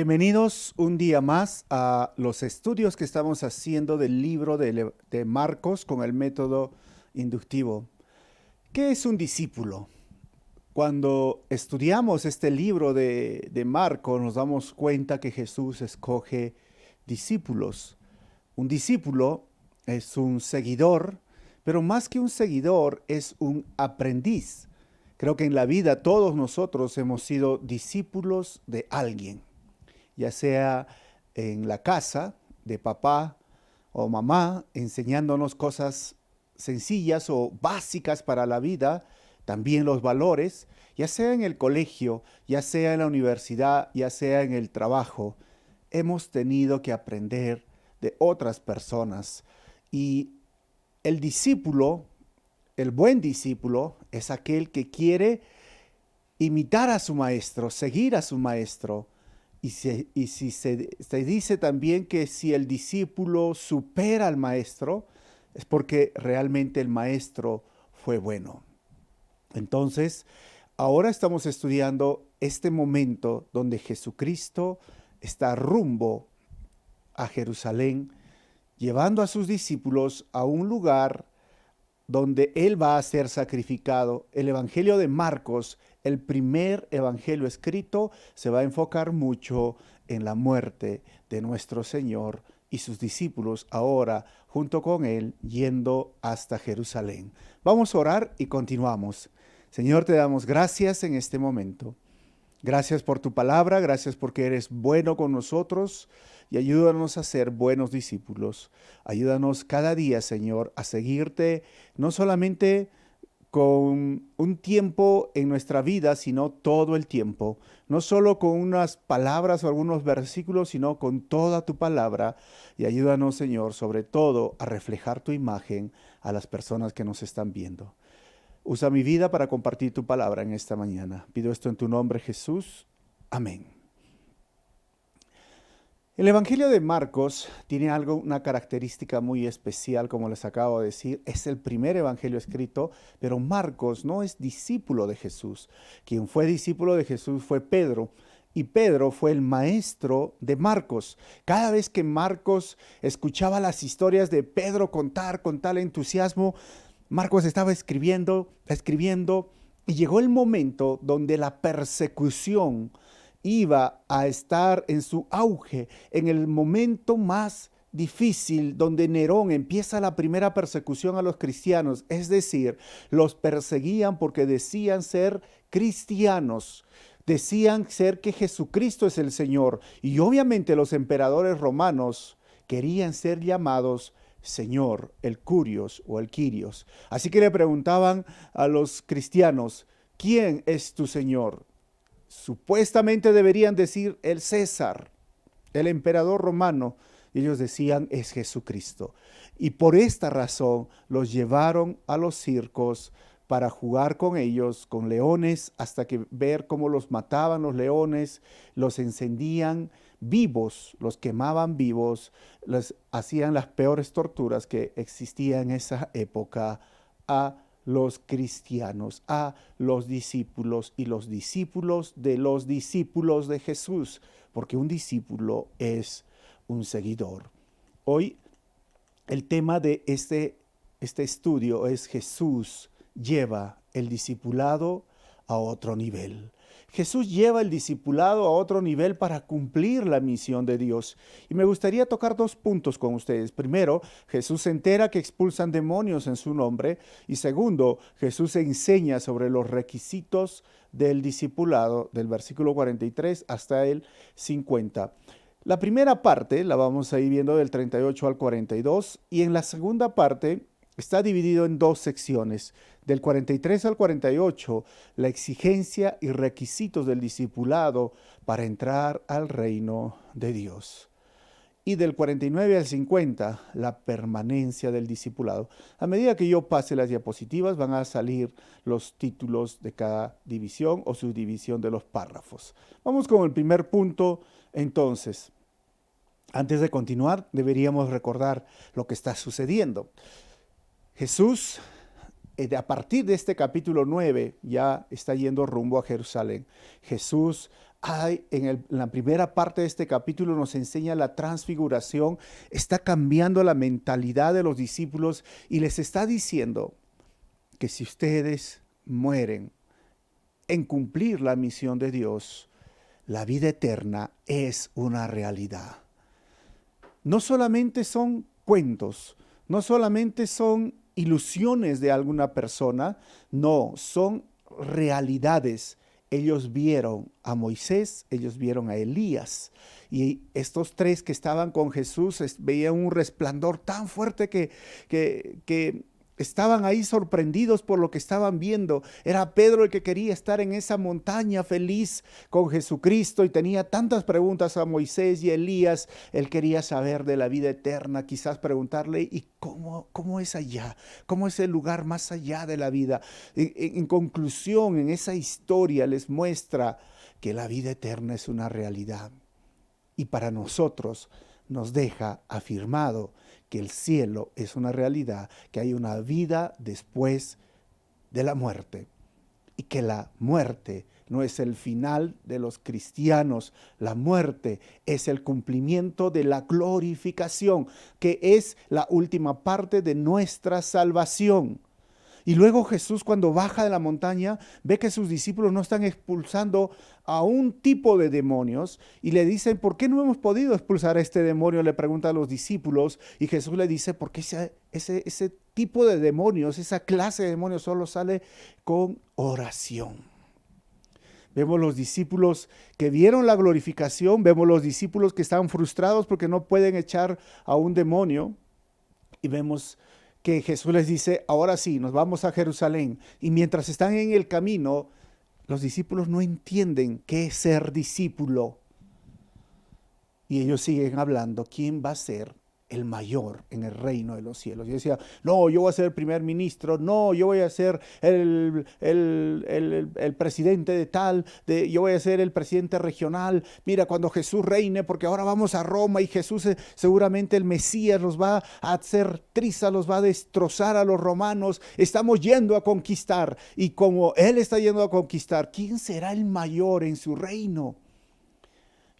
Bienvenidos un día más a los estudios que estamos haciendo del libro de Marcos con el método inductivo. ¿Qué es un discípulo? Cuando estudiamos este libro de Marcos nos damos cuenta que Jesús escoge discípulos. Un discípulo es un seguidor, pero más que un seguidor es un aprendiz. Creo que en la vida todos nosotros hemos sido discípulos de alguien, ya sea en la casa de papá o mamá, enseñándonos cosas sencillas o básicas para la vida, también los valores, ya sea en el colegio, ya sea en la universidad, ya sea en el trabajo. Hemos tenido que aprender de otras personas. Y el discípulo, el buen discípulo, es aquel que quiere imitar a su maestro, seguir a su maestro. Y si se dice también que si el discípulo supera al maestro, es porque realmente el maestro fue bueno. Entonces, ahora estamos estudiando este momento donde Jesucristo está rumbo a Jerusalén, llevando a sus discípulos a un lugar donde Él va a ser sacrificado. El Evangelio de Marcos, el primer evangelio escrito, se va a enfocar mucho en la muerte de nuestro Señor y sus discípulos ahora junto con Él yendo hasta Jerusalén. Vamos a orar y continuamos. Señor, te damos gracias en este momento. Gracias por tu palabra, gracias porque eres bueno con nosotros y ayúdanos a ser buenos discípulos. Ayúdanos cada día, Señor, a seguirte, no solamente con un tiempo en nuestra vida, sino todo el tiempo. No solo con unas palabras o algunos versículos, sino con toda tu palabra. Y ayúdanos, Señor, sobre todo a reflejar tu imagen a las personas que nos están viendo. Usa mi vida para compartir tu palabra en esta mañana. Pido esto en tu nombre, Jesús. Amén. El Evangelio de Marcos tiene una característica muy especial, como les acabo de decir. Es el primer evangelio escrito, pero Marcos no es discípulo de Jesús. Quien fue discípulo de Jesús fue Pedro. Y Pedro fue el maestro de Marcos. Cada vez que Marcos escuchaba las historias de Pedro contar con tal entusiasmo, Marcos estaba escribiendo, y llegó el momento donde la persecución iba a estar en su auge, en el momento más difícil, donde Nerón empieza la primera persecución a los cristianos, es decir, los perseguían porque decían ser cristianos. Decían ser que Jesucristo es el Señor. Y obviamente los emperadores romanos querían ser llamados Señor, el Curios o el Quirios. Así que le preguntaban a los cristianos, ¿quién es tu Señor? Supuestamente deberían decir el César, el emperador romano. Y ellos decían, es Jesucristo. Y por esta razón los llevaron a los circos para jugar con ellos, con leones, hasta que ver cómo los mataban los leones, los encendían vivos, los quemaban vivos, les hacían las peores torturas que existían en esa época a los cristianos, a los discípulos y los discípulos de Jesús, porque un discípulo es un seguidor. Hoy el tema de este estudio es Jesús lleva el discipulado a otro nivel. Jesús lleva el discipulado a otro nivel para cumplir la misión de Dios. Y me gustaría tocar dos puntos con ustedes. Primero, Jesús se entera que expulsan demonios en su nombre. Y segundo, Jesús enseña sobre los requisitos del discipulado, del versículo 43 hasta el 50. La primera parte la vamos a ir viendo del 38 al 42 y en la segunda parte está dividido en dos secciones. Del 43 al 48, la exigencia y requisitos del discipulado para entrar al reino de Dios. Y del 49 al 50, la permanencia del discipulado. A medida que yo pase las diapositivas, van a salir los títulos de cada división o subdivisión de los párrafos. Vamos con el primer punto, entonces. Antes de continuar, deberíamos recordar lo que está sucediendo. Jesús, a partir de este capítulo 9, ya está yendo rumbo a Jerusalén. Jesús en la primera parte de este capítulo nos enseña la transfiguración, está cambiando la mentalidad de los discípulos y les está diciendo que si ustedes mueren en cumplir la misión de Dios, la vida eterna es una realidad. No solamente son cuentos, no solamente son ilusiones de alguna persona, no, son realidades. Ellos vieron a Moisés, ellos vieron a Elías, y estos tres que estaban con Jesús veían un resplandor tan fuerte que estaban ahí sorprendidos por lo que estaban viendo. Era Pedro el que quería estar en esa montaña feliz con Jesucristo y tenía tantas preguntas a Moisés y Elías. Él quería saber de la vida eterna, quizás preguntarle, ¿y cómo es allá? ¿Cómo es el lugar más allá de la vida? En conclusión, en esa historia les muestra que la vida eterna es una realidad. Y para nosotros nos deja afirmado que el cielo es una realidad, que hay una vida después de la muerte y que la muerte no es el final de los cristianos, la muerte es el cumplimiento de la glorificación, que es la última parte de nuestra salvación. Y luego Jesús, cuando baja de la montaña, ve que sus discípulos no están expulsando a un tipo de demonios y le dicen, ¿por qué no hemos podido expulsar a este demonio? Le pregunta a los discípulos y Jesús le dice, porque ese tipo de demonios, esa clase de demonios solo sale con oración. Vemos los discípulos que vieron la glorificación, vemos los discípulos que están frustrados porque no pueden echar a un demonio y vemos que Jesús les dice, ahora sí, nos vamos a Jerusalén. Y mientras están en el camino, los discípulos no entienden qué es ser discípulo. Y ellos siguen hablando, ¿quién va a ser el mayor en el reino de los cielos? Y decía, no, yo voy a ser el primer ministro, no, yo voy a ser el presidente de tal, yo voy a ser el presidente regional. Mira, cuando Jesús reine, porque ahora vamos a Roma y Jesús seguramente el Mesías los va a hacer trizas, los va a destrozar a los romanos. Estamos yendo a conquistar y como Él está yendo a conquistar, ¿quién será el mayor en su reino?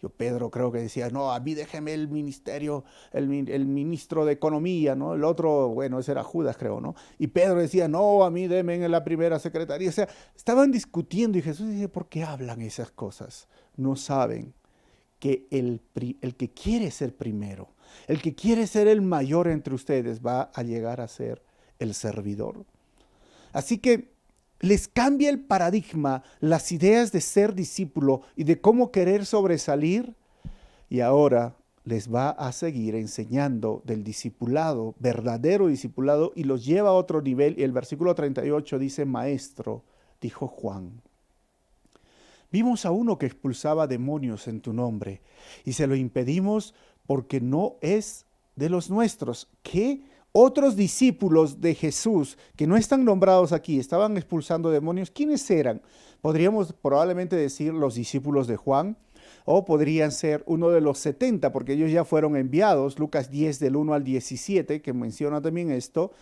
Yo, Pedro, creo que decía, no, a mí déjeme el ministerio, el ministro de Economía, ¿no? El otro, bueno, ese era Judas, creo, ¿no? Y Pedro decía, no, a mí déme en la primera secretaría. O sea, estaban discutiendo y Jesús dice, ¿por qué hablan esas cosas? No saben que el que quiere ser primero, el que quiere ser el mayor entre ustedes va a llegar a ser el servidor. Así que les cambia el paradigma, las ideas de ser discípulo y de cómo querer sobresalir, y ahora les va a seguir enseñando del discipulado, verdadero discipulado, y los lleva a otro nivel. Y el versículo 38 dice, Maestro, dijo Juan, vimos a uno que expulsaba demonios en tu nombre, y se lo impedimos porque no es de los nuestros. ¿Qué? Otros discípulos de Jesús que no están nombrados aquí, estaban expulsando demonios. ¿Quiénes eran? Podríamos probablemente decir los discípulos de Juan, o podrían ser uno de los 70, porque ellos ya fueron enviados, Lucas 10 del 1 al 17, que menciona también esto,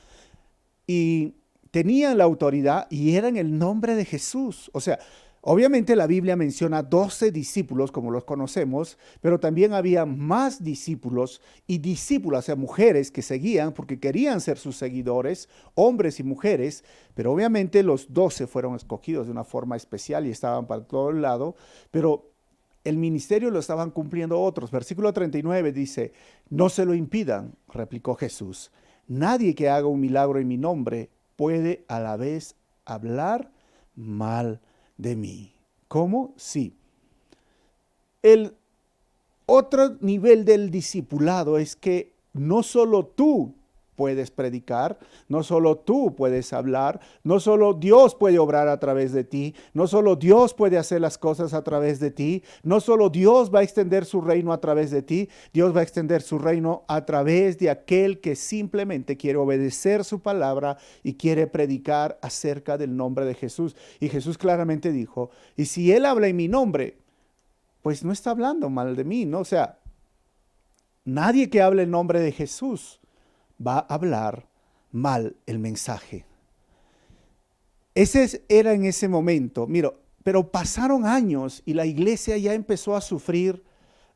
y tenían la autoridad y eran el nombre de Jesús. O sea, obviamente la Biblia menciona 12 discípulos, como los conocemos, pero también había más discípulos y discípulas, o sea, mujeres que seguían porque querían ser sus seguidores, hombres y mujeres, pero obviamente los 12 fueron escogidos de una forma especial y estaban para todo el lado, pero el ministerio lo estaban cumpliendo otros. Versículo 39 dice, no se lo impidan, replicó Jesús, nadie que haga un milagro en mi nombre puede a la vez hablar mal de mí. ¿Cómo? Sí. El otro nivel del discipulado es que no solo tú puedes predicar, no solo tú puedes hablar, no solo Dios puede obrar a través de ti, no solo Dios puede hacer las cosas a través de ti, no solo Dios va a extender su reino a través de ti, Dios va a extender su reino a través de aquel que simplemente quiere obedecer su palabra y quiere predicar acerca del nombre de Jesús. Y Jesús claramente dijo, y si Él habla en mi nombre, pues no está hablando mal de mí, ¿no? O sea, nadie que hable el nombre de Jesús va a hablar mal el mensaje. Ese era en ese momento. Mira, Pero pasaron años y la iglesia ya empezó a sufrir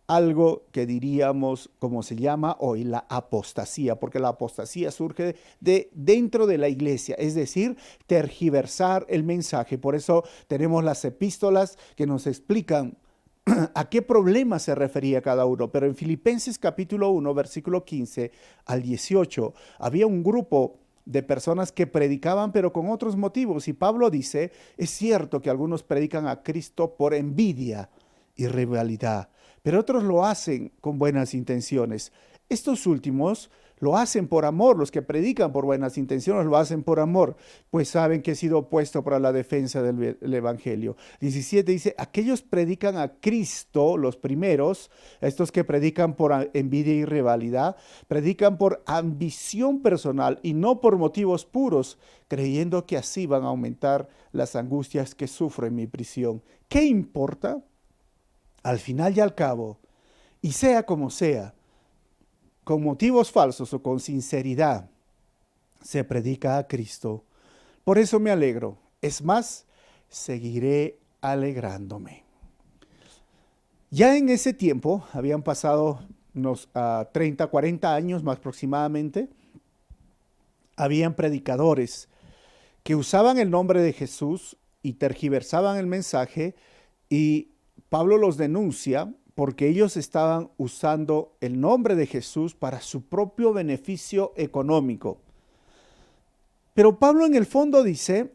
algo que diríamos, como se llama hoy, la apostasía, porque la apostasía surge de dentro de la iglesia, es decir, tergiversar el mensaje. Por eso tenemos las epístolas que nos explican a qué problema se refería cada uno. Pero en Filipenses capítulo 1, versículo 15 al 18, había un grupo de personas que predicaban, pero con otros motivos. Y Pablo dice, es cierto que algunos predican a Cristo por envidia y rivalidad, pero otros lo hacen con buenas intenciones. Estos últimos lo hacen por amor, los que predican por buenas intenciones lo hacen por amor, pues saben que he sido puesto para la defensa del Evangelio. 17 dice, aquellos predican a Cristo, los primeros, estos que predican por envidia y rivalidad, predican por ambición personal y no por motivos puros, creyendo que así van a aumentar las angustias que sufro en mi prisión. ¿Qué importa? Al final y al cabo, y sea como sea, con motivos falsos o con sinceridad, se predica a Cristo. Por eso me alegro. Es más, seguiré alegrándome. Ya en ese tiempo, habían pasado unos 30, 40 años más aproximadamente, habían predicadores que usaban el nombre de Jesús y tergiversaban el mensaje, y Pablo los denuncia porque ellos estaban usando el nombre de Jesús para su propio beneficio económico. Pero Pablo en el fondo dice,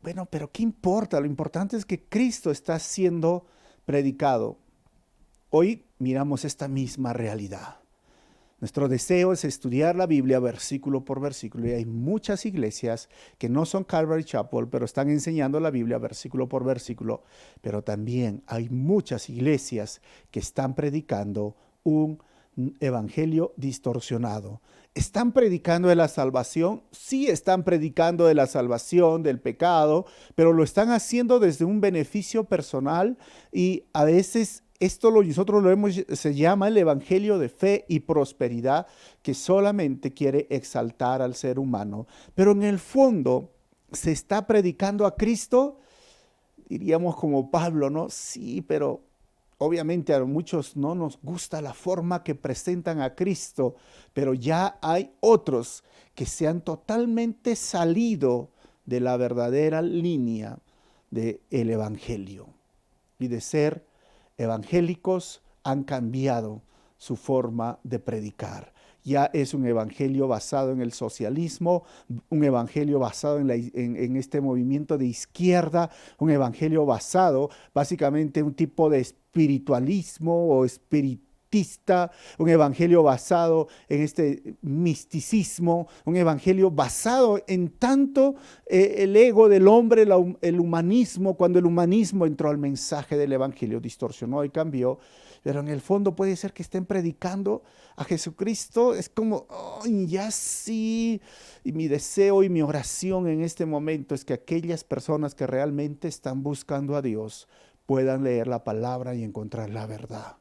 bueno, pero ¿qué importa? Lo importante es que Cristo está siendo predicado. Hoy miramos esta misma realidad. Nuestro deseo es estudiar la Biblia versículo por versículo, y hay muchas iglesias que no son Calvary Chapel, pero están enseñando la Biblia versículo por versículo. Pero también hay muchas iglesias que están predicando un evangelio distorsionado. ¿Están predicando de la salvación? Sí, están predicando de la salvación, del pecado, pero lo están haciendo desde un beneficio personal, y a veces nosotros lo vemos, se llama el evangelio de fe y prosperidad, que solamente quiere exaltar al ser humano. Pero en el fondo, ¿se está predicando a Cristo? Diríamos como Pablo, ¿no? Sí, pero obviamente a muchos no nos gusta la forma que presentan a Cristo, pero ya hay otros que se han totalmente salido de la verdadera línea del evangelio, y de ser evangélicos han cambiado su forma de predicar. Ya es un evangelio basado en el socialismo, un evangelio basado en este movimiento de izquierda, un evangelio basado básicamente en un tipo de espiritualismo o espiritista, un evangelio basado en este misticismo, un evangelio basado en tanto el ego del hombre, el humanismo. Cuando el humanismo entró al mensaje del evangelio, distorsionó y cambió. Pero en el fondo puede ser que estén predicando a Jesucristo. Es como, oh, ya sí. Y mi deseo y mi oración en este momento es que aquellas personas que realmente están buscando a Dios puedan leer la palabra y encontrar la verdad.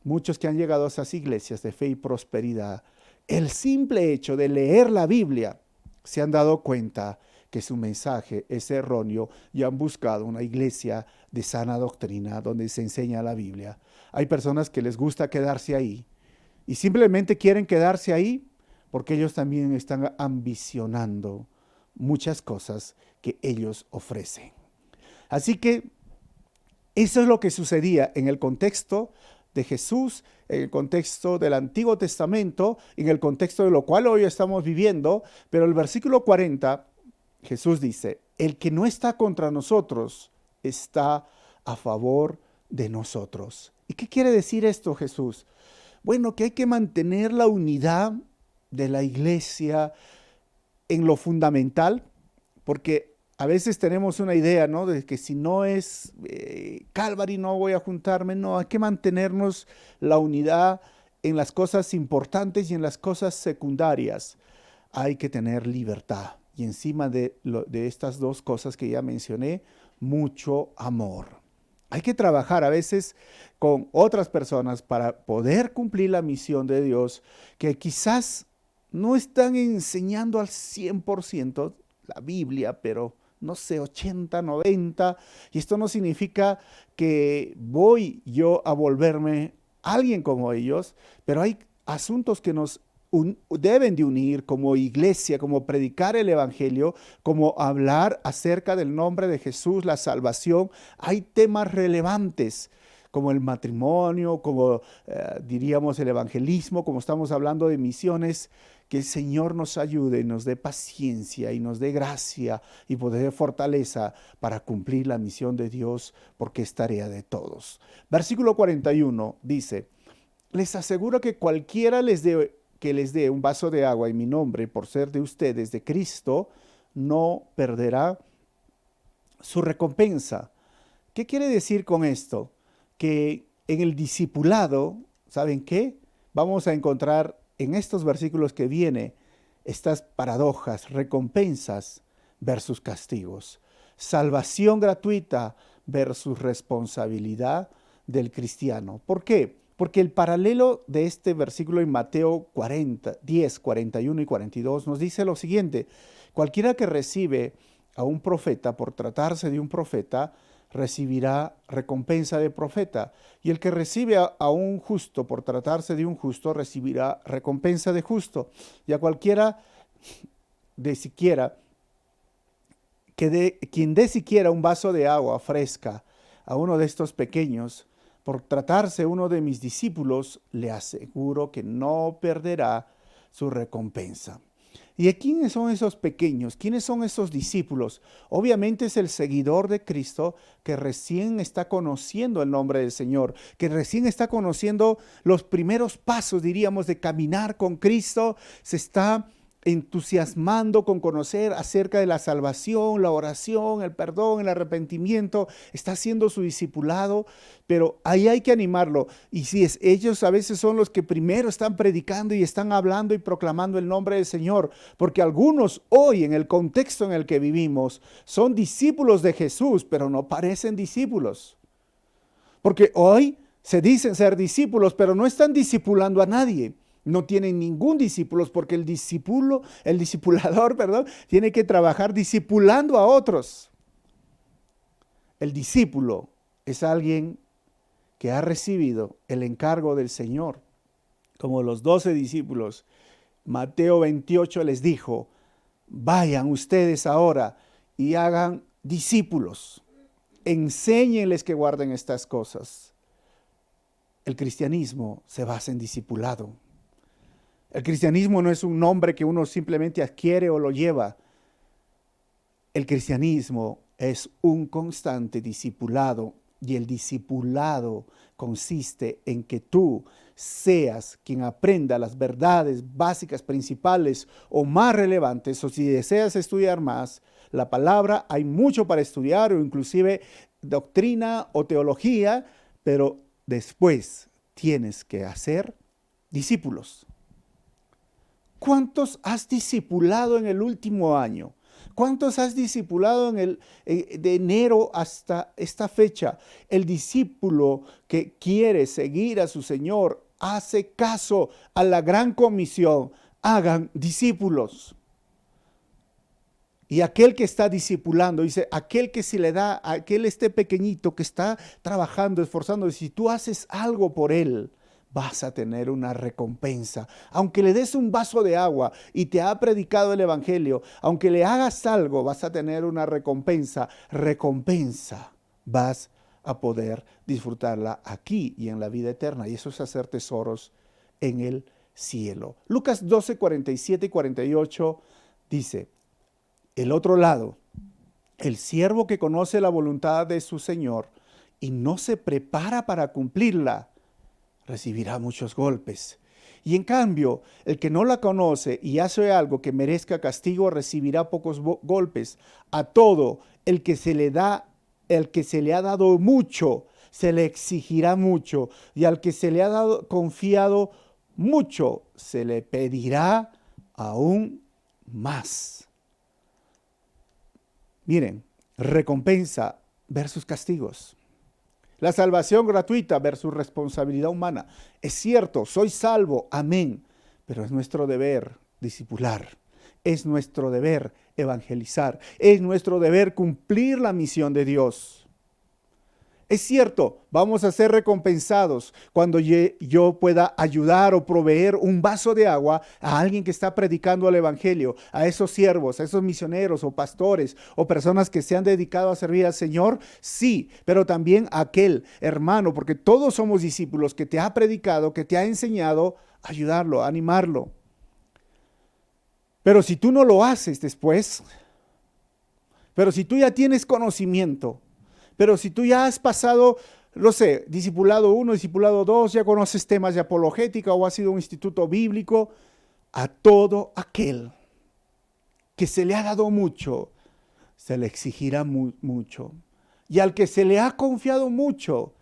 Muchos que han llegado a esas iglesias de fe y prosperidad, el simple hecho de leer la Biblia, se han dado cuenta que su mensaje es erróneo y han buscado una iglesia de sana doctrina donde se enseña la Biblia. Hay personas que les gusta quedarse ahí y simplemente quieren quedarse ahí porque ellos también están ambicionando muchas cosas que ellos ofrecen. Así que eso es lo que sucedía en el contexto de Jesús, en el contexto del Antiguo Testamento, en el contexto de lo cual hoy estamos viviendo. Pero el versículo 40, Jesús dice, el que no está contra nosotros está a favor de nosotros. ¿Y qué quiere decir esto, Jesús? Bueno, que hay que mantener la unidad de la iglesia en lo fundamental, porque a veces tenemos una idea, ¿no? De que si no es Calvary no voy a juntarme. No, hay que mantenernos la unidad en las cosas importantes y en las cosas secundarias. Hay que tener libertad. Y encima de estas dos cosas que ya mencioné, mucho amor. Hay que trabajar a veces con otras personas para poder cumplir la misión de Dios, que quizás no están enseñando al 100% la Biblia, pero no sé, 80, 90. Y esto no significa que voy yo a volverme alguien como ellos, pero hay asuntos que nos deben de unir como iglesia, como predicar el evangelio, como hablar acerca del nombre de Jesús, la salvación. Hay temas relevantes como el matrimonio, como diríamos el evangelismo, como estamos hablando de misiones. Que el Señor nos ayude y nos dé paciencia y nos dé gracia y poder de fortaleza para cumplir la misión de Dios, porque es tarea de todos. Versículo 41 dice: les aseguro que cualquiera que les dé un vaso de agua en mi nombre, por ser de ustedes, de Cristo, no perderá su recompensa. ¿Qué quiere decir con esto? Que en el discipulado, ¿saben qué? Vamos a encontrar en estos versículos que viene estas paradojas, recompensas versus castigos, salvación gratuita versus responsabilidad del cristiano. ¿Por qué? Porque el paralelo de este versículo en Mateo 10, 41 y 42 nos dice lo siguiente: cualquiera que recibe a un profeta por tratarse de un profeta, recibirá recompensa de profeta. Y el que recibe a un justo por tratarse de un justo, recibirá recompensa de justo. Y a cualquiera de siquiera, quien dé siquiera un vaso de agua fresca a uno de estos pequeños, por tratarse uno de mis discípulos, le aseguro que no perderá su recompensa. ¿Y quiénes son esos pequeños? ¿Quiénes son esos discípulos? Obviamente es el seguidor de Cristo que recién está conociendo el nombre del Señor, que recién está conociendo los primeros pasos, diríamos, de caminar con Cristo, se está entusiasmando con conocer acerca de la salvación, la oración, el perdón, el arrepentimiento, está haciendo su discipulado, pero ahí hay que animarlo. Y si es, ellos a veces son los que primero están predicando y están hablando y proclamando el nombre del Señor, porque algunos hoy en el contexto en el que vivimos son discípulos de Jesús, pero no parecen discípulos. Porque hoy se dicen ser discípulos, pero no están discipulando a nadie. No tienen ningún discípulo, porque el discipulador, perdón, tiene que trabajar discipulando a otros. El discípulo es alguien que ha recibido el encargo del Señor, como los 12 discípulos. Mateo 28 les dijo: vayan ustedes ahora y hagan discípulos, enséñenles que guarden estas cosas. El cristianismo se basa en discipulado. El cristianismo no es un nombre que uno simplemente adquiere o lo lleva. El cristianismo es un constante discipulado, y el discipulado consiste en que tú seas quien aprenda las verdades básicas, principales o más relevantes, o si deseas estudiar más la palabra, hay mucho para estudiar, o inclusive doctrina o teología, pero después tienes que hacer discípulos. ¿Cuántos has discipulado en el último año? ¿Cuántos has discipulado de enero hasta esta fecha? El discípulo que quiere seguir a su Señor hace caso a la gran comisión: hagan discípulos. Y aquel que está discipulando, dice, aquel que se le da, aquel pequeñito que está trabajando, esforzando, si tú haces algo por él, vas a tener una recompensa. Aunque le des un vaso de agua y te ha predicado el evangelio, aunque le hagas algo, vas a tener una recompensa. Recompensa vas a poder disfrutarla aquí y en la vida eterna. Y eso es hacer tesoros en el cielo. Lucas 12, 47 y 48 dice: el otro lado, el siervo que conoce la voluntad de su Señor y no se prepara para cumplirla, recibirá muchos golpes. Y en cambio, el que no la conoce y hace algo que merezca castigo, recibirá pocos golpes. A todo el que se le ha dado mucho, se le exigirá mucho. Y al que se le ha dado confiado mucho, se le pedirá aún más. Miren, recompensa versus castigos. La salvación gratuita versus responsabilidad humana. Es cierto, soy salvo, amén, pero es nuestro deber discipular. es nuestro deber evangelizar, es nuestro deber cumplir la misión de Dios. Es cierto, vamos a ser recompensados cuando yo pueda ayudar o proveer un vaso de agua a alguien que está predicando el evangelio, a esos siervos, a esos misioneros o pastores o personas que se han dedicado a servir al Señor. Sí, pero también a aquel hermano, porque todos somos discípulos, que te ha predicado, que te ha enseñado, ayudarlo, animarlo. Pero si tú no lo haces después, pero si tú ya tienes conocimiento, pero si tú ya has pasado, no sé, discipulado 1, discipulado 2, ya conoces temas de apologética o has sido un instituto bíblico, a todo aquel que se le ha dado mucho, se le exigirá mucho. Y al que se le ha confiado mucho,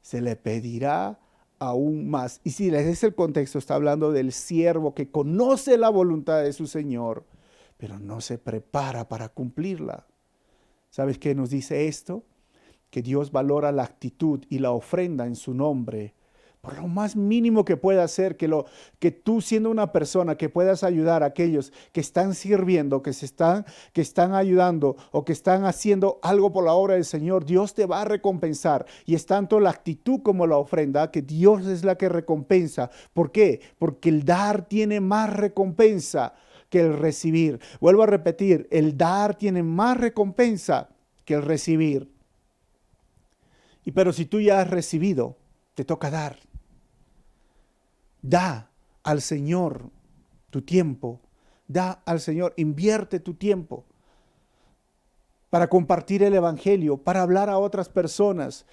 se le pedirá aún más. Y si ese es el contexto, está hablando del siervo que conoce la voluntad de su Señor, pero no se prepara para cumplirla. ¿Sabes qué nos dice esto? Que Dios valora la actitud y la ofrenda en su nombre, por lo más mínimo que pueda hacer, que tú siendo una persona que puedas ayudar a aquellos que están sirviendo, que están ayudando o que están haciendo algo por la obra del Señor, Dios te va a recompensar. Y es tanto la actitud como la ofrenda que Dios es la que recompensa. ¿Por qué? Porque el dar tiene más recompensa que el recibir. Vuelvo a repetir, el dar tiene más recompensa que el recibir. Pero si tú ya has recibido, te toca dar. Da al Señor tu tiempo. Da al Señor, invierte tu tiempo para compartir el evangelio, para hablar a otras personas.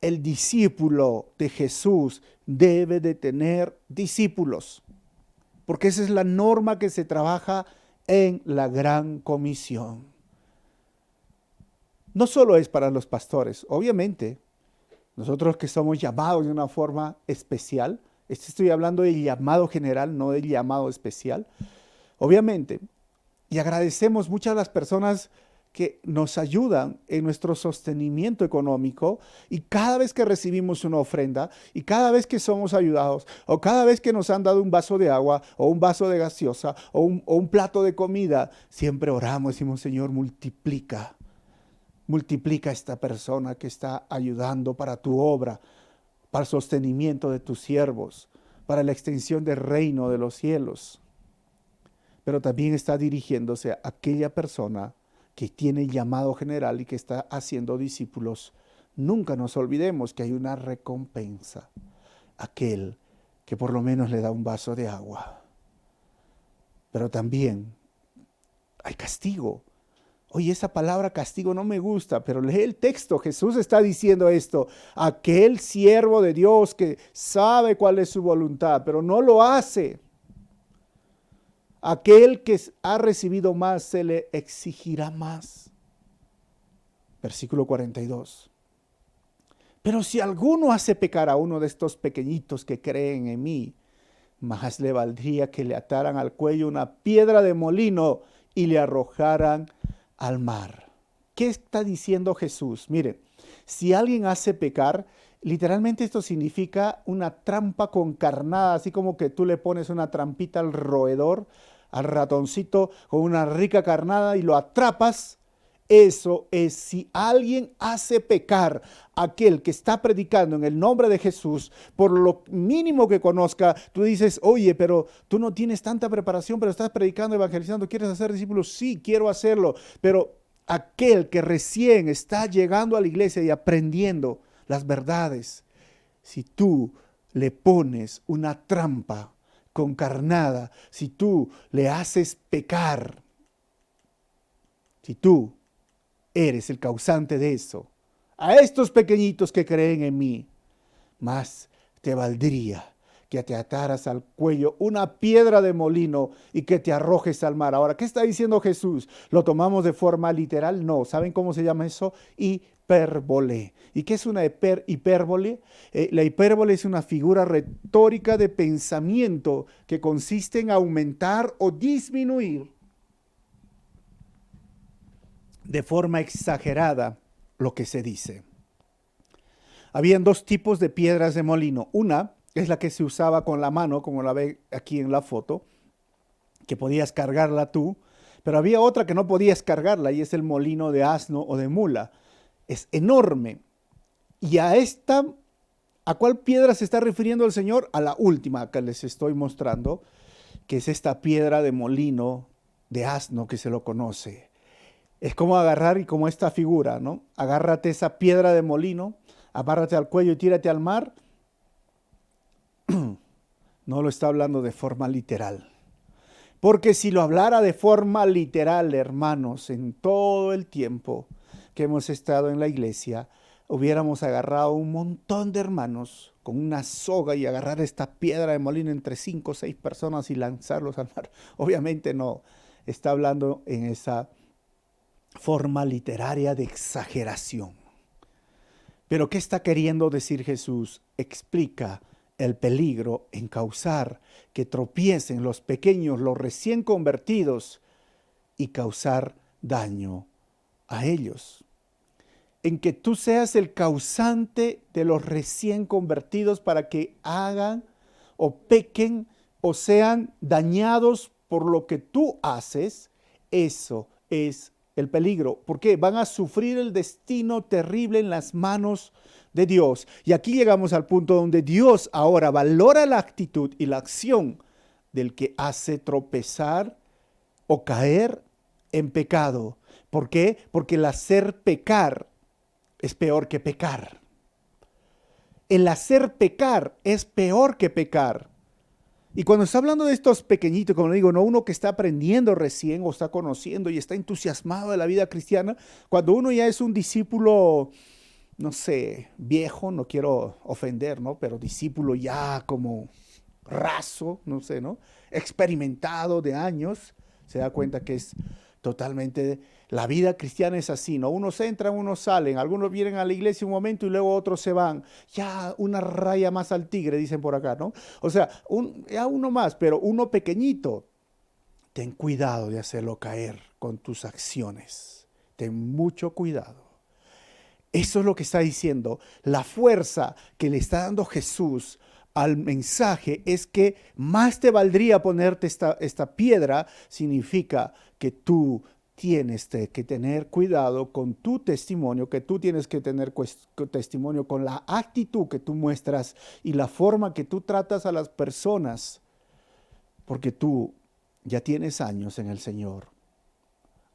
El discípulo de Jesús debe de tener discípulos, porque esa es la norma que se trabaja en la Gran Comisión. No solo es para los pastores, obviamente. Nosotros que somos llamados de una forma especial, estoy hablando del llamado general, no del llamado especial, obviamente, y agradecemos muchas a las personas que nos ayudan en nuestro sostenimiento económico, y cada vez que recibimos una ofrenda, y cada vez que somos ayudados, o cada vez que nos han dado un vaso de agua, o un vaso de gaseosa, o un plato de comida, siempre oramos, decimos, Señor, multiplica a esta persona que está ayudando para tu obra, para el sostenimiento de tus siervos, para la extensión del reino de los cielos. Pero también está dirigiéndose a aquella persona que tiene el llamado general y que está haciendo discípulos. Nunca nos olvidemos que hay una recompensa. Aquel que por lo menos le da un vaso de agua. Pero también hay castigo. Oye, esa palabra castigo no me gusta, pero lee el texto. Jesús está diciendo esto. Aquel siervo de Dios que sabe cuál es su voluntad, pero no lo hace. Aquel que ha recibido más, se le exigirá más. Versículo 42. Pero si alguno hace pecar a uno de estos pequeñitos que creen en mí, más le valdría que le ataran al cuello una piedra de molino y le arrojaran al mar. ¿Qué está diciendo Jesús? Miren, si alguien hace pecar, literalmente esto significa una trampa con carnada, así como que tú le pones una trampita al roedor, al ratoncito con una rica carnada y lo atrapas. Eso es, si alguien hace pecar a aquel que está predicando en el nombre de Jesús, por lo mínimo que conozca, tú dices, oye, pero tú no tienes tanta preparación, pero estás predicando, evangelizando, ¿quieres hacer discípulos? Sí, quiero hacerlo, pero aquel que recién está llegando a la iglesia y aprendiendo las verdades, si tú le pones una trampa con carnada, si tú le haces pecar, si tú eres el causante de eso, a estos pequeñitos que creen en mí, más te valdría que te ataras al cuello una piedra de molino y que te arrojes al mar. Ahora, ¿qué está diciendo Jesús? ¿Lo tomamos de forma literal? No. ¿Saben cómo se llama eso? Hipérbole. ¿Y qué es una hipérbole? La hipérbole es una figura retórica de pensamiento que consiste en aumentar o disminuir de forma exagerada lo que se dice. Habían dos tipos de piedras de molino. Una es la que se usaba con la mano, como la ve aquí en la foto, que podías cargarla tú, Pero había otra que no podías cargarla y es el molino de asno o de mula. Es enorme. Y ¿a cuál piedra se está refiriendo el Señor? A la última que les estoy mostrando, que es esta piedra de molino de asno que se lo conoce. Es como agarrar y como esta figura, ¿no? Agárrate esa piedra de molino, amárrate al cuello y tírate al mar. No lo está hablando de forma literal. Porque si lo hablara de forma literal, hermanos, en todo el tiempo que hemos estado en la iglesia, hubiéramos agarrado un montón de hermanos con una soga y agarrar esta piedra de molino entre 5 o 6 personas y lanzarlos al mar. Obviamente no, está hablando en esa forma literaria de exageración. Pero ¿qué está queriendo decir Jesús? Explica el peligro en causar que tropiecen los pequeños, los recién convertidos, y causar daño a ellos. En que tú seas el causante de los recién convertidos para que hagan o pequen o sean dañados por lo que tú haces, eso es el peligro. ¿Por qué? Van a sufrir el destino terrible en las manos de Dios. Y aquí llegamos al punto donde Dios ahora valora la actitud y la acción del que hace tropezar o caer en pecado. ¿Por qué? Porque el hacer pecar es peor que pecar. El hacer pecar es peor que pecar. Y cuando está hablando de estos pequeñitos, como le digo, no uno que está aprendiendo recién o está conociendo y está entusiasmado de la vida cristiana, cuando uno ya es un discípulo, no sé, viejo, no quiero ofender, ¿no? Pero discípulo ya como raso, no sé, ¿no? Experimentado de años, se da cuenta que es totalmente, la vida cristiana es así, ¿no? Unos entran, unos salen, algunos vienen a la iglesia un momento y luego otros se van. Ya una raya más al tigre, dicen por acá, ¿no? O sea, ya uno más, pero uno pequeñito, ten cuidado de hacerlo caer con tus acciones. Ten mucho cuidado. Eso es lo que está diciendo. La fuerza que le está dando Jesús al mensaje es que más te valdría ponerte esta piedra, significa que tú tienes que tener cuidado con tu testimonio, que tú tienes que tener testimonio con la actitud que tú muestras y la forma que tú tratas a las personas, porque tú ya tienes años en el Señor.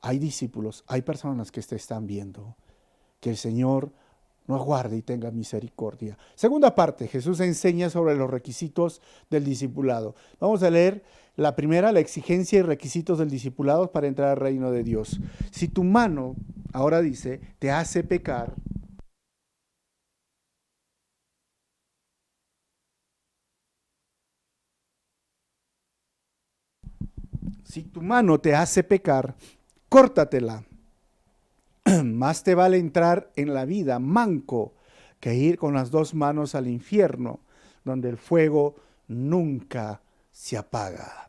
Hay discípulos, hay personas que te están viendo. Que el Señor nos guarde y tenga misericordia. Segunda parte, Jesús enseña sobre los requisitos del discipulado. Vamos a leer la primera, la exigencia y requisitos del discipulado para entrar al reino de Dios. Si tu mano, ahora dice, te hace pecar, si tu mano te hace pecar, córtatela. Más te vale entrar en la vida manco que ir con las dos manos al infierno, donde el fuego nunca se apaga.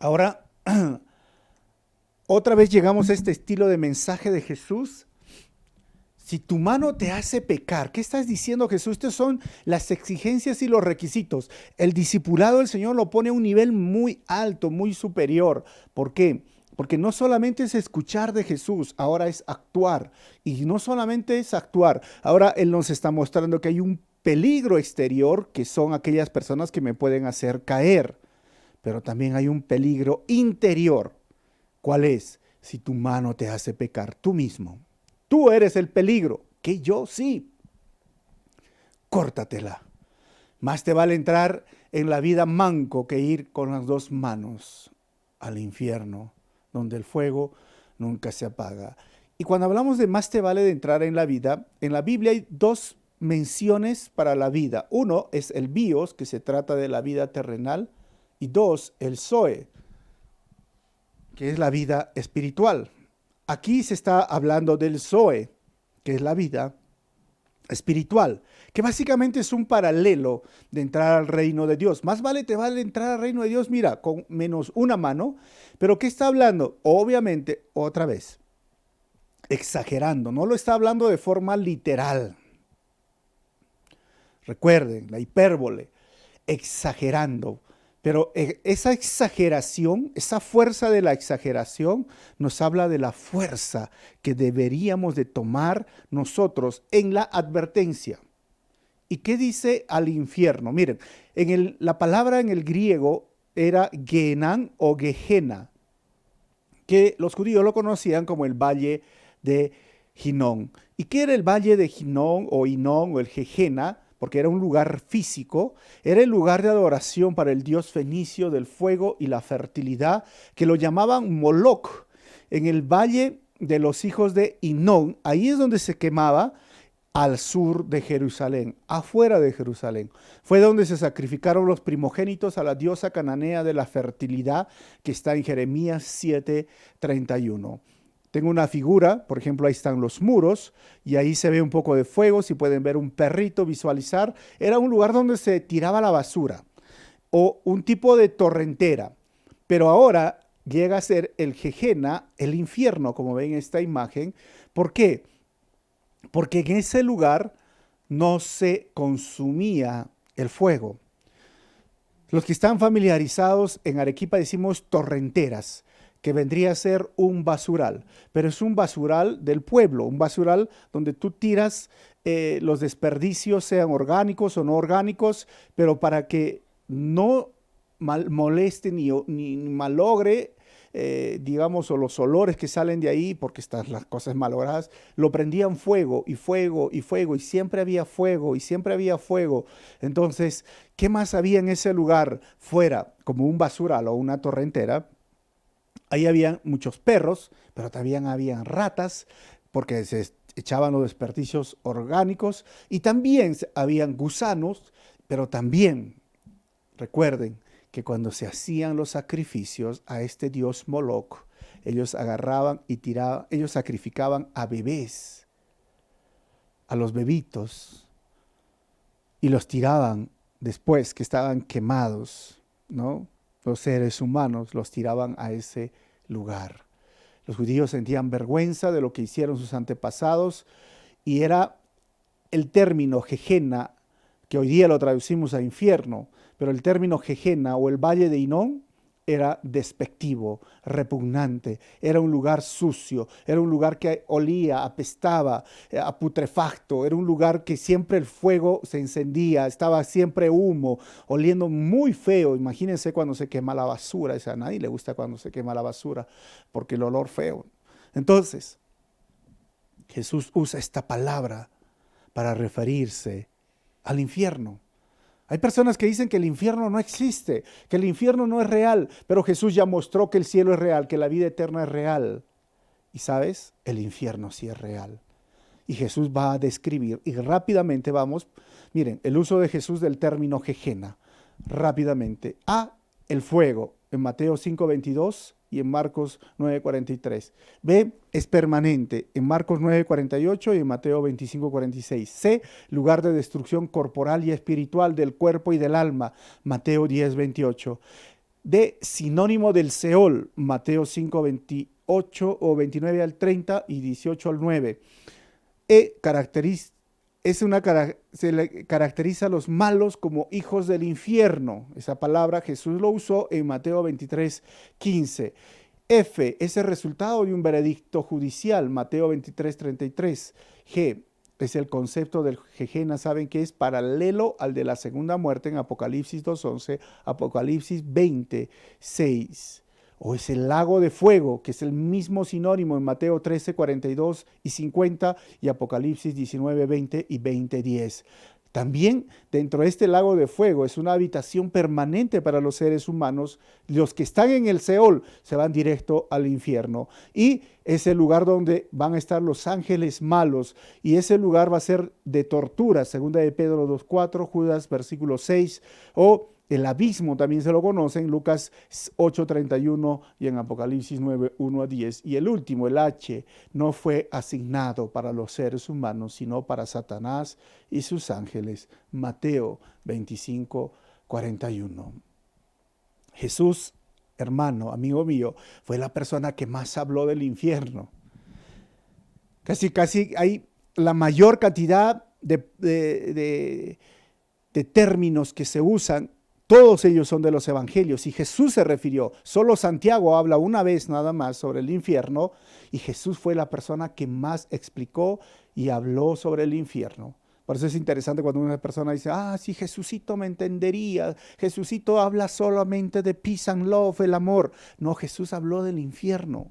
Ahora, otra vez llegamos a este estilo de mensaje de Jesús. Si tu mano te hace pecar, ¿qué estás diciendo, Jesús? Estas son las exigencias y los requisitos. El discipulado, el Señor lo pone a un nivel muy alto, muy superior. ¿Por qué? Porque no solamente es escuchar de Jesús, ahora es actuar. Y no solamente es actuar, ahora Él nos está mostrando que hay un peligro exterior, que son aquellas personas que me pueden hacer caer. Pero también hay un peligro interior. ¿Cuál es? Si tu mano te hace pecar, tú mismo. Tú eres el peligro, que yo sí. Córtatela. Más te vale entrar en la vida manco que ir con las dos manos al infierno, donde el fuego nunca se apaga. Y cuando hablamos de más te vale de entrar en la vida, en la Biblia hay dos menciones para la vida. Uno es el bios, que se trata de la vida terrenal, y dos, el zoe, que es la vida espiritual. Aquí se está hablando del zoe, que es la vida espiritual, que básicamente es un paralelo de entrar al reino de Dios. Más te vale entrar al reino de Dios, mira, con menos una mano. Pero ¿qué está hablando? Obviamente, otra vez, exagerando, no lo está hablando de forma literal. Recuerden, la hipérbole, exagerando. Pero esa exageración, esa fuerza de la exageración nos habla de la fuerza que deberíamos de tomar nosotros en la advertencia. ¿Y qué dice al infierno? Miren, la palabra en el griego era Gehenam o Gehenna, que los judíos lo conocían como el valle de Hinnom. ¿Y qué era el valle de Hinnom o Hinnom o el Gehenna? Porque era un lugar físico, era el lugar de adoración para el dios fenicio del fuego y la fertilidad, que lo llamaban Moloch. En el valle de los hijos de Hinnom, ahí es donde se quemaba al sur de Jerusalén, afuera de Jerusalén. Fue donde se sacrificaron los primogénitos a la diosa cananea de la fertilidad, que está en Jeremías 7:31. Tengo una figura, por ejemplo, ahí están los muros y ahí se ve un poco de fuego, si pueden ver un perrito, visualizar. Era un lugar donde se tiraba la basura o un tipo de torrentera, pero ahora llega a ser el Gehenna, el infierno, como ven en esta imagen. ¿Por qué? Porque en ese lugar no se consumía el fuego. Los que están familiarizados, en Arequipa decimos torrenteras, que vendría a ser un basural, pero es un basural del pueblo, un basural donde tú tiras los desperdicios, sean orgánicos o no orgánicos, pero para que no moleste ni malogre, digamos, o los olores que salen de ahí, porque están las cosas malogradas, lo prendían fuego y fuego y fuego, y siempre había fuego y siempre había fuego. Entonces, ¿qué más había en ese lugar fuera, como un basural o una torrentera? Ahí había muchos perros, pero también habían ratas, porque se echaban los desperdicios orgánicos, y también habían gusanos, pero también, recuerden, que cuando se hacían los sacrificios a este dios Moloch, ellos agarraban y tiraban, ellos sacrificaban a bebés, a los bebitos, y los tiraban después que estaban quemados, ¿no? Los seres humanos los tiraban a ese lugar. Los judíos sentían vergüenza de lo que hicieron sus antepasados y era el término Gehenna, que hoy día lo traducimos a infierno, pero el término Gehenna o el valle de Hinnom era despectivo, repugnante, era un lugar sucio, era un lugar que olía, apestaba, a putrefacto, era un lugar que siempre el fuego se encendía, estaba siempre humo, oliendo muy feo. Imagínense cuando se quema la basura, a nadie le gusta cuando se quema la basura, porque el olor feo. Entonces, Jesús usa esta palabra para referirse al infierno. Hay personas que dicen que el infierno no existe, que el infierno no es real, pero Jesús ya mostró que el cielo es real, que la vida eterna es real. Y sabes, el infierno sí es real. Y Jesús va a describir, y rápidamente vamos, miren, el uso de Jesús del término Gehenna, rápidamente, el fuego, en Mateo 5:22 y en Marcos 9:43. B, es permanente, en Marcos 9:48 y en Mateo 25:46. C, lugar de destrucción corporal y espiritual del cuerpo y del alma, Mateo 10:28. D, sinónimo del Seol, Mateo 5:28 o 29 al 30 y 18 al 9. E, se le caracteriza a los malos como hijos del infierno. Esa palabra Jesús lo usó en Mateo 23:15. F, es el resultado de un veredicto judicial, Mateo 23:33. G, es el concepto del Gehenna, saben que es paralelo al de la segunda muerte en Apocalipsis 2:11, Apocalipsis 20:6. O es el lago de fuego, que es el mismo sinónimo en Mateo 13:42 y 50 y Apocalipsis 19:20 y 20:10. También dentro de este lago de fuego es una habitación permanente para los seres humanos. Los que están en el Seol se van directo al infierno. Y es el lugar donde van a estar los ángeles malos. Y ese lugar va a ser de tortura, segunda de Pedro 2:4, Judas versículo 6, o el abismo también se lo conocen, Lucas 8:31 y en Apocalipsis 9:1 a 10. Y el último, el H, no fue asignado para los seres humanos, sino para Satanás y sus ángeles. Mateo 25:41. Jesús, hermano, amigo mío, fue la persona que más habló del infierno. Casi hay la mayor cantidad de términos que se usan Todos ellos son de los evangelios y Jesús se refirió. Solo Santiago habla una vez nada más sobre el infierno y Jesús fue la persona que más explicó y habló sobre el infierno. Por eso es interesante cuando una persona dice, sí, Jesucito me entendería. Jesucito habla solamente de peace and love, el amor. No, Jesús habló del infierno.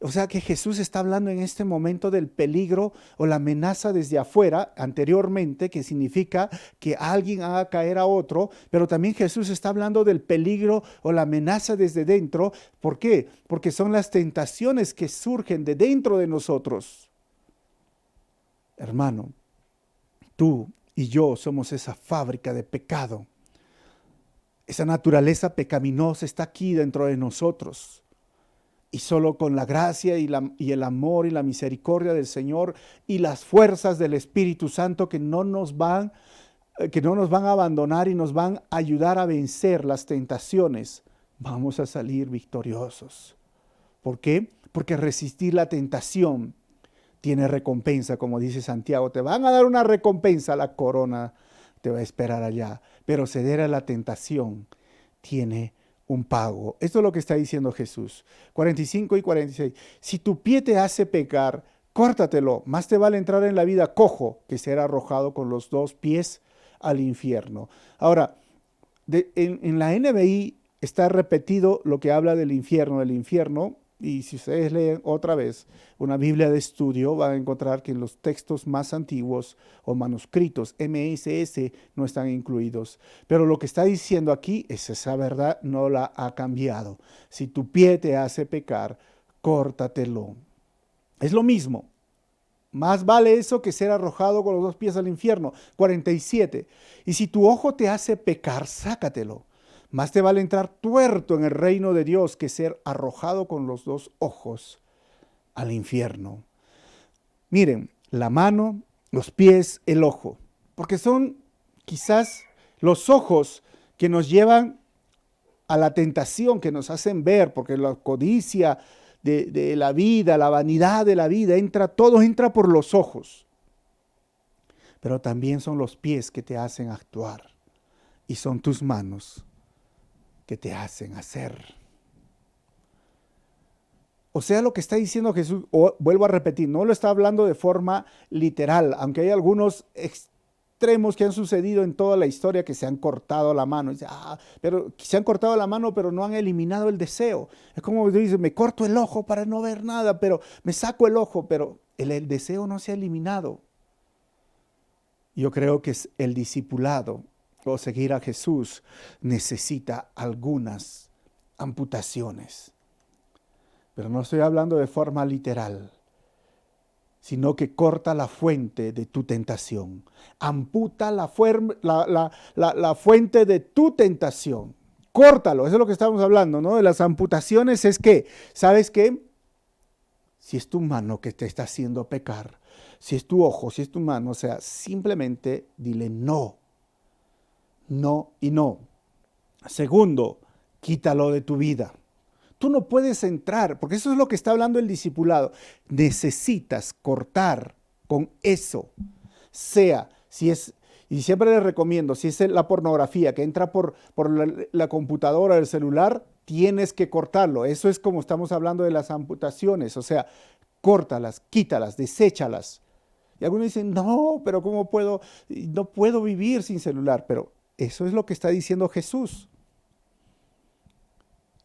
O sea que Jesús está hablando en este momento del peligro o la amenaza desde afuera, anteriormente, que significa que alguien haga caer a otro, pero también Jesús está hablando del peligro o la amenaza desde dentro. ¿Por qué? Porque son las tentaciones que surgen de dentro de nosotros. Hermano, tú y yo somos esa fábrica de pecado. Esa naturaleza pecaminosa está aquí dentro de nosotros. Y solo con la gracia y el amor y la misericordia del Señor y las fuerzas del Espíritu Santo que no nos van a abandonar y nos van a ayudar a vencer las tentaciones, vamos a salir victoriosos. ¿Por qué? Porque resistir la tentación tiene recompensa, como dice Santiago. Te van a dar una recompensa, la corona te va a esperar allá. Pero ceder a la tentación tiene un pago. Esto es lo que está diciendo Jesús. 45 y 46. Si tu pie te hace pecar, córtatelo. Más te vale entrar en la vida cojo que ser arrojado con los 2 pies al infierno. Ahora, en la NBI está repetido lo que habla del infierno. El infierno, y si ustedes leen otra vez una Biblia de estudio, van a encontrar que en los textos más antiguos o manuscritos MSS no están incluidos. Pero lo que está diciendo aquí es esa verdad, no la ha cambiado. Si tu pie te hace pecar, córtatelo. Es lo mismo. Más vale eso que ser arrojado con los 2 pies al infierno. 47. Y si tu ojo te hace pecar, sácatelo. Más te vale entrar tuerto en el reino de Dios que ser arrojado con los 2 ojos al infierno. Miren, la mano, los pies, el ojo. Porque son quizás los ojos que nos llevan a la tentación, que nos hacen ver, porque la codicia de la vida, la vanidad de la vida, todo entra por los ojos. Pero también son los pies que te hacen actuar. Y son tus manos que te hacen hacer. O sea, lo que está diciendo Jesús, vuelvo a repetir, no lo está hablando de forma literal, aunque hay algunos extremos que han sucedido en toda la historia que se han cortado la mano. Dice, pero se han cortado la mano, pero no han eliminado el deseo. Es como dice, me corto el ojo para no ver nada, pero me saco el ojo, pero el deseo no se ha eliminado. Yo creo que es el discipulado o seguir a Jesús necesita algunas amputaciones. Pero no estoy hablando de forma literal, sino que corta la fuente de tu tentación. Amputa la fuente de tu tentación. Córtalo, eso es lo que estamos hablando, ¿no? De las amputaciones es que, ¿sabes qué? Si es tu mano que te está haciendo pecar, si es tu ojo, si es tu mano, o sea, simplemente dile no. No y no. Segundo, quítalo de tu vida. Tú no puedes entrar, porque eso es lo que está hablando el discipulado. Necesitas cortar con eso. Y siempre les recomiendo, si es la pornografía que entra por la computadora, el celular, tienes que cortarlo. Eso es como estamos hablando de las amputaciones, o sea, córtalas, quítalas, deséchalas. Y algunos dicen, no, pero ¿cómo puedo? No puedo vivir sin celular, pero eso es lo que está diciendo Jesús.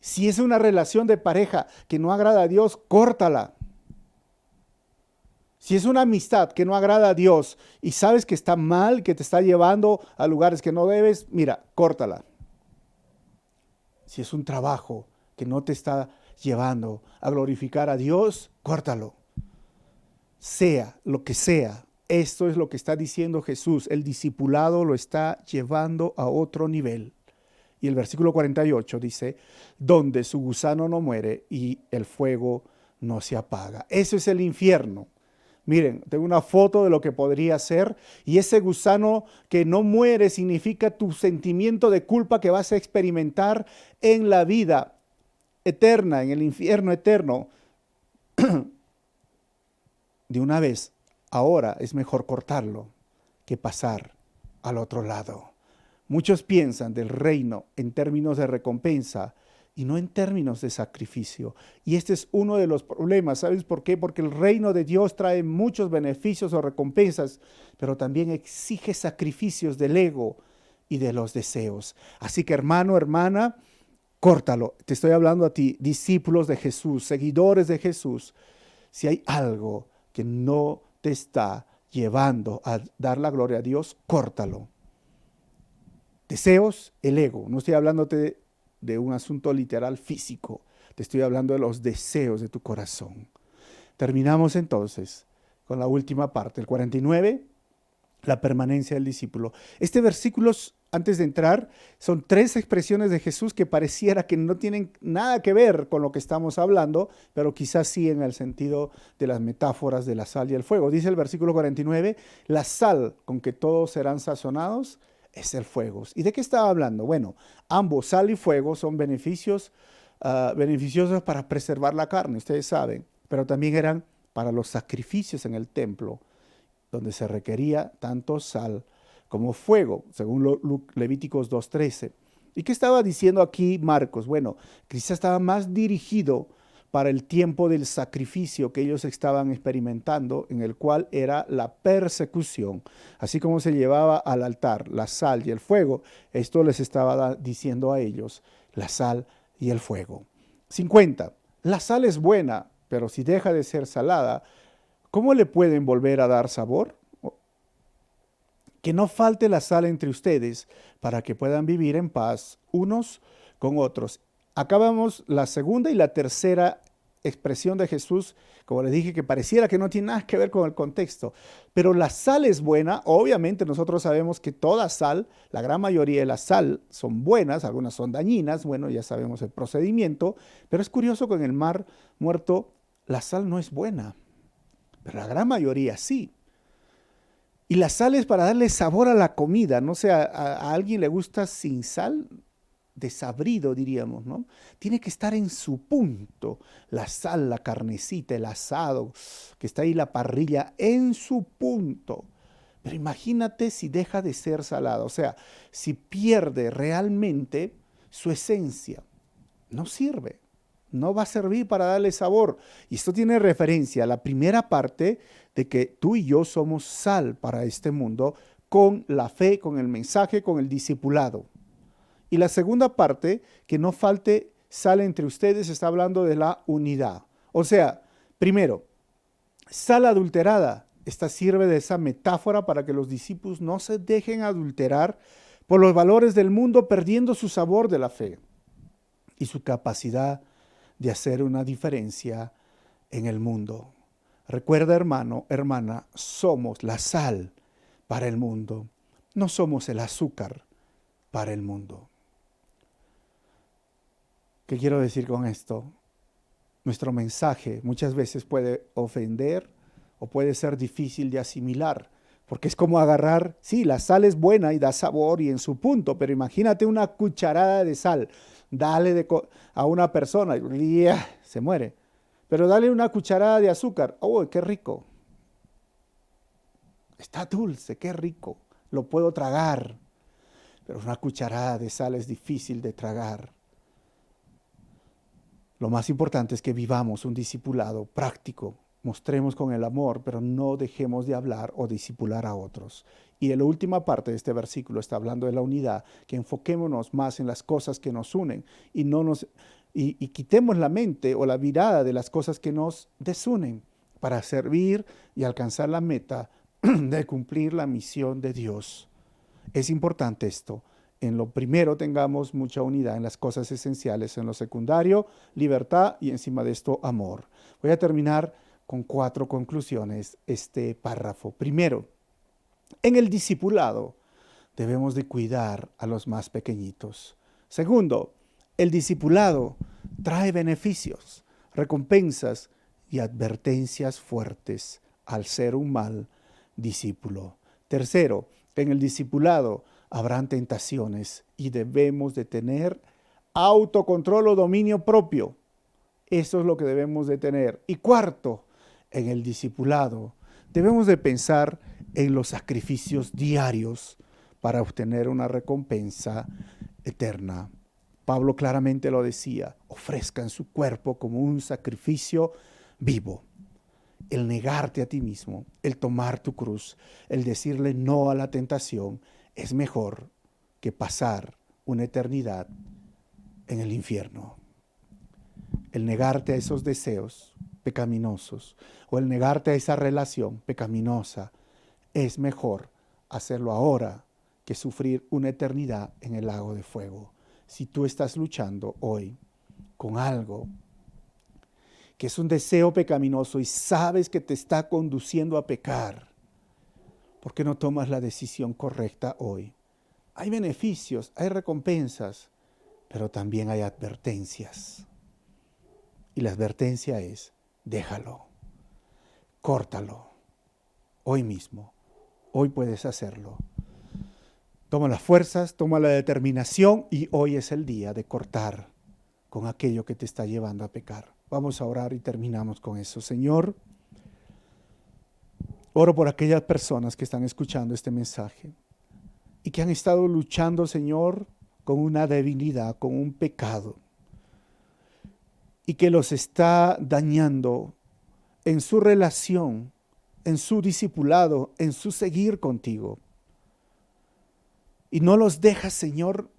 Si es una relación de pareja que no agrada a Dios, córtala. Si es una amistad que no agrada a Dios y sabes que está mal, que te está llevando a lugares que no debes, mira, córtala. Si es un trabajo que no te está llevando a glorificar a Dios, córtalo. Sea lo que sea, esto es lo que está diciendo Jesús. El discipulado lo está llevando a otro nivel. Y el versículo 48 dice, donde su gusano no muere y el fuego no se apaga. Eso es el infierno. Miren, tengo una foto de lo que podría ser, y ese gusano que no muere significa tu sentimiento de culpa que vas a experimentar en la vida eterna, en el infierno eterno. De una vez, ahora es mejor cortarlo que pasar al otro lado. Muchos piensan del reino en términos de recompensa y no en términos de sacrificio. Y este es uno de los problemas. ¿Sabes por qué? Porque el reino de Dios trae muchos beneficios o recompensas, pero también exige sacrificios del ego y de los deseos. Así que hermano, hermana, córtalo. Te estoy hablando a ti, discípulos de Jesús, seguidores de Jesús. Si hay algo que no te está llevando a dar la gloria a Dios, córtalo. Deseos, el ego. No estoy hablándote de un asunto literal físico. Te estoy hablando de los deseos de tu corazón. Terminamos entonces con la última parte, el 49, la permanencia del discípulo. Este versículo, antes de entrar, son 3 expresiones de Jesús que pareciera que no tienen nada que ver con lo que estamos hablando, pero quizás sí en el sentido de las metáforas de la sal y el fuego. Dice el versículo 49, la sal con que todos serán sazonados es el fuego. ¿Y de qué estaba hablando? Bueno, ambos, sal y fuego, son beneficiosos para preservar la carne, ustedes saben, pero también eran para los sacrificios en el templo, donde se requería tanto sal como fuego, según Levíticos 2:13. ¿Y qué estaba diciendo aquí Marcos? Bueno, Cristo estaba más dirigido para el tiempo del sacrificio que ellos estaban experimentando, en el cual era la persecución. Así como se llevaba al altar la sal y el fuego, esto les estaba diciendo a ellos, la sal y el fuego. 50. La sal es buena, pero si deja de ser salada, ¿cómo le pueden volver a dar sabor? Que no falte la sal entre ustedes para que puedan vivir en paz unos con otros. Acabamos la segunda y la tercera expresión de Jesús, como les dije, que pareciera que no tiene nada que ver con el contexto. Pero la sal es buena. Obviamente nosotros sabemos que toda sal, la gran mayoría de la sal son buenas, algunas son dañinas. Bueno, ya sabemos el procedimiento. Pero es curioso que en el Mar Muerto la sal no es buena, pero la gran mayoría sí. Y la sal es para darle sabor a la comida. No sé, a alguien le gusta sin sal, desabrido diríamos, ¿no? Tiene que estar en su punto. La sal, la carnecita, el asado, que está ahí la parrilla, en su punto. Pero imagínate si deja de ser salada, o sea, si pierde realmente su esencia. No sirve. No va a servir para darle sabor. Y esto tiene referencia a la primera parte de que tú y yo somos sal para este mundo con la fe, con el mensaje, con el discipulado. Y la segunda parte, que no falte sal entre ustedes, está hablando de la unidad. O sea, primero, sal adulterada. Esta sirve de esa metáfora para que los discípulos no se dejen adulterar por los valores del mundo, perdiendo su sabor de la fe y su capacidad de hacer una diferencia en el mundo. Recuerda, hermano, hermana, somos la sal para el mundo. No somos el azúcar para el mundo. ¿Qué quiero decir con esto? Nuestro mensaje muchas veces puede ofender o puede ser difícil de asimilar, porque es como agarrar, sí, la sal es buena y da sabor y en su punto, pero imagínate una cucharada de sal, dale a una persona y se muere. Pero dale una cucharada de azúcar, ¡oh, qué rico! Está dulce, qué rico, lo puedo tragar, pero una cucharada de sal es difícil de tragar. Lo más importante es que vivamos un discipulado práctico, mostremos con el amor, pero no dejemos de hablar o discipular a otros. Y en la última parte de este versículo está hablando de la unidad, que enfoquémonos más en las cosas que nos unen y quitemos la mente o la mirada de las cosas que nos desunen para servir y alcanzar la meta de cumplir la misión de Dios. Es importante esto. En lo primero tengamos mucha unidad en las cosas esenciales, en lo secundario, libertad y encima de esto, amor. Voy a terminar con 4 conclusiones este párrafo. Primero, en el discipulado debemos de cuidar a los más pequeñitos. Segundo, el discipulado trae beneficios, recompensas y advertencias fuertes al ser un mal discípulo. Tercero, en el discipulado habrán tentaciones y debemos de tener autocontrol o dominio propio. Eso es lo que debemos de tener. Y cuarto, en el discipulado debemos de pensar en los sacrificios diarios para obtener una recompensa eterna. Pablo claramente lo decía, ofrezcan su cuerpo como un sacrificio vivo. El negarte a ti mismo, el tomar tu cruz, el decirle no a la tentación, es mejor que pasar una eternidad en el infierno. El negarte a esos deseos pecaminosos o el negarte a esa relación pecaminosa, es mejor hacerlo ahora que sufrir una eternidad en el lago de fuego. Si tú estás luchando hoy con algo que es un deseo pecaminoso y sabes que te está conduciendo a pecar, ¿por qué no tomas la decisión correcta hoy? Hay beneficios, hay recompensas, pero también hay advertencias. Y la advertencia es, déjalo, córtalo, hoy mismo, hoy puedes hacerlo. Toma las fuerzas, toma la determinación y hoy es el día de cortar con aquello que te está llevando a pecar. Vamos a orar y terminamos con eso. Señor, oro por aquellas personas que están escuchando este mensaje y que han estado luchando, Señor, con una debilidad, con un pecado, y que los está dañando en su relación, en su discipulado, en su seguir contigo. Y no los dejas, Señor,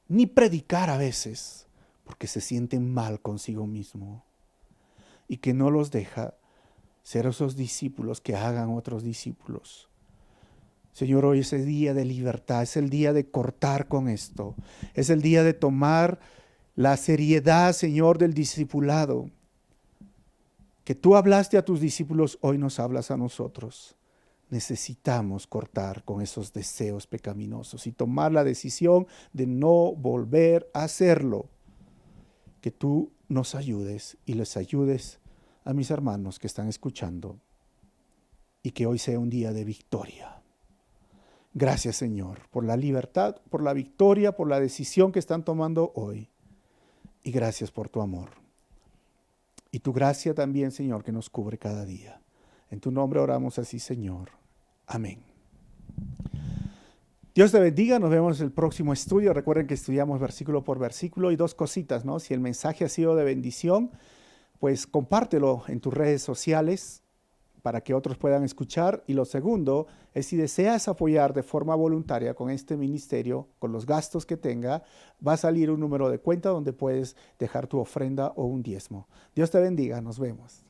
ni predicar a veces, porque se sienten mal consigo mismo. Y que no los deja ser esos discípulos que hagan otros discípulos. Señor, hoy es el día de libertad, es el día de cortar con esto. Es el día de tomar la seriedad, Señor, del discipulado. Que tú hablaste a tus discípulos, hoy nos hablas a nosotros. Necesitamos cortar con esos deseos pecaminosos y tomar la decisión de no volver a hacerlo. Que tú nos ayudes y les ayudes a mis hermanos que están escuchando y que hoy sea un día de victoria. Gracias, Señor, por la libertad, por la victoria, por la decisión que están tomando hoy. Y gracias por tu amor. Y tu gracia también, Señor, que nos cubre cada día. En tu nombre oramos así, Señor. Amén. Dios te bendiga, nos vemos en el próximo estudio. Recuerden que estudiamos versículo por versículo y dos cositas, ¿no? Si el mensaje ha sido de bendición, pues compártelo en tus redes sociales para que otros puedan escuchar. Y lo segundo es, si deseas apoyar de forma voluntaria con este ministerio, con los gastos que tenga, va a salir un número de cuenta donde puedes dejar tu ofrenda o un diezmo. Dios te bendiga, nos vemos.